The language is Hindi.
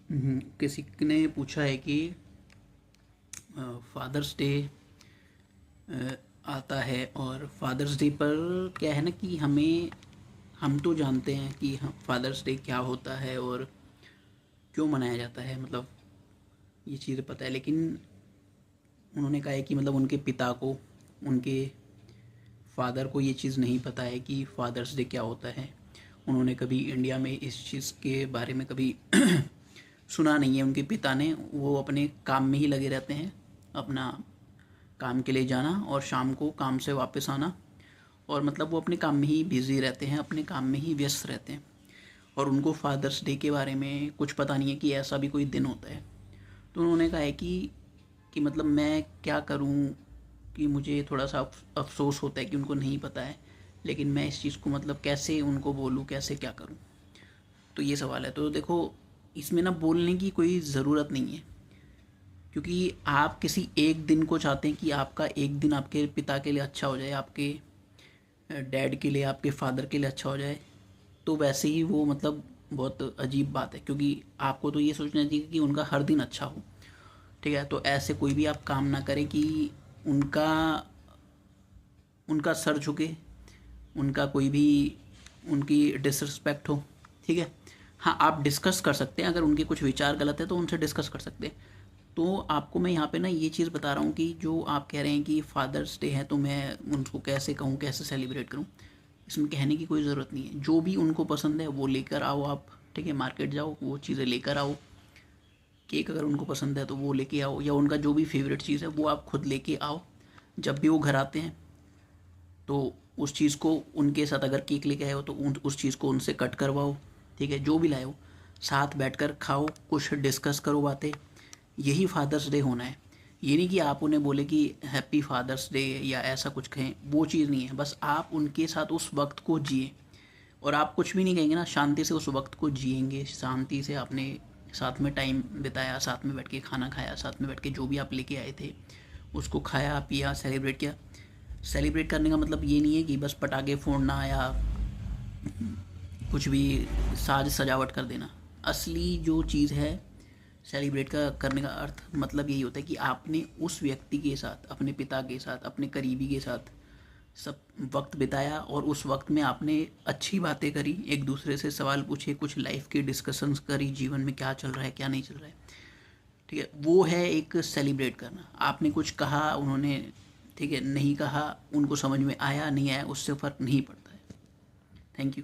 किसी ने पूछा है कि फादर्स डे आता है, और फादर्स डे पर क्या है ना कि हम तो जानते हैं कि हम फादर्स डे क्या होता है और क्यों मनाया जाता है, मतलब ये चीज़ें पता है। लेकिन उन्होंने कहा है कि मतलब उनके पिता को, उनके फादर को ये चीज़ नहीं पता है कि फादर्स डे क्या होता है। उन्होंने कभी इंडिया में इस चीज़ के बारे में कभी सुना नहीं है। उनके पिता ने, वो अपने काम में ही लगे रहते हैं, अपना काम के लिए जाना और शाम को काम से वापस आना, और मतलब वो अपने काम में ही बिज़ी रहते हैं, अपने काम में ही व्यस्त रहते हैं, और उनको फादर्स डे के बारे में कुछ पता नहीं है कि ऐसा भी कोई दिन होता है। तो उन्होंने कहा है कि मतलब मैं क्या करूं, कि मुझे थोड़ा सा अफसोस होता है कि उनको नहीं पता है, लेकिन मैं इस चीज़ को मतलब कैसे उनको बोलूं, कैसे क्या करूं। तो ये सवाल है। तो देखो, इसमें ना बोलने की कोई ज़रूरत नहीं है, क्योंकि आप किसी एक दिन को चाहते हैं कि आपका एक दिन आपके पिता के लिए अच्छा हो जाए, आपके डैड के लिए, आपके फादर के लिए अच्छा हो जाए। तो वैसे ही वो मतलब बहुत अजीब बात है, क्योंकि आपको तो ये सोचना चाहिए कि उनका हर दिन अच्छा हो। ठीक है, तो ऐसे कोई भी आप काम ना करें कि उनका उनका सर झुके, उनका कोई भी, उनकी डिसरिस्पेक्ट हो। ठीक है, हाँ आप डिस्कस कर सकते हैं, अगर उनके कुछ विचार गलत है तो उनसे डिस्कस कर सकते हैं। तो आपको मैं यहाँ पे ना ये चीज़ बता रहा हूँ कि जो आप कह रहे हैं कि फादर्स डे है तो मैं उनको कैसे कहूँ, कैसे सेलिब्रेट करूँ, इसमें कहने की कोई ज़रूरत नहीं है। जो भी उनको पसंद है वो लेकर आओ आप। ठीक है, मार्केट जाओ, वो चीज़ें लेकर आओ। केक अगर उनको पसंद है तो वो लेके आओ, या उनका जो भी फेवरेट चीज़ है वो आप खुद लेके आओ। जब भी वो घर आते हैं तो उस चीज़ को उनके साथ, अगर केक लेके आए हो तो उस चीज़ को उनसे कट करवाओ। ठीक है, जो भी लाए हो साथ बैठकर खाओ, कुछ डिस्कस करो बातें। यही फादर्स डे होना है। ये नहीं कि आप उन्हें बोले कि हैप्पी फादर्स डे या ऐसा कुछ कहें, वो चीज़ नहीं है। बस आप उनके साथ उस वक्त को जिए, और आप कुछ भी नहीं कहेंगे ना, शांति से उस वक्त को जिएंगे, शांति से आपने साथ में टाइम बिताया, साथ में बैठ के खाना खाया, साथ में बैठ के जो भी आप लेके आए थे उसको खाया पिया, सेलिब्रेट किया। सेलिब्रेट करने का मतलब ये नहीं है कि बस पटाखे फोड़ना या कुछ भी साज सजावट कर देना। असली जो चीज़ है सेलिब्रेट का करने का अर्थ, मतलब यही होता है कि आपने उस व्यक्ति के साथ, अपने पिता के साथ, अपने करीबी के साथ सब वक्त बिताया, और उस वक्त में आपने अच्छी बातें करी, एक दूसरे से सवाल पूछे, कुछ लाइफ की डिस्कशंस करी, जीवन में क्या चल रहा है क्या नहीं चल रहा है। ठीक है, वो है एक सेलिब्रेट करना। आपने कुछ कहा, उन्होंने ठीक है नहीं कहा, उनको समझ में आया नहीं आया, उससे फ़र्क नहीं पड़ता है। Thank you.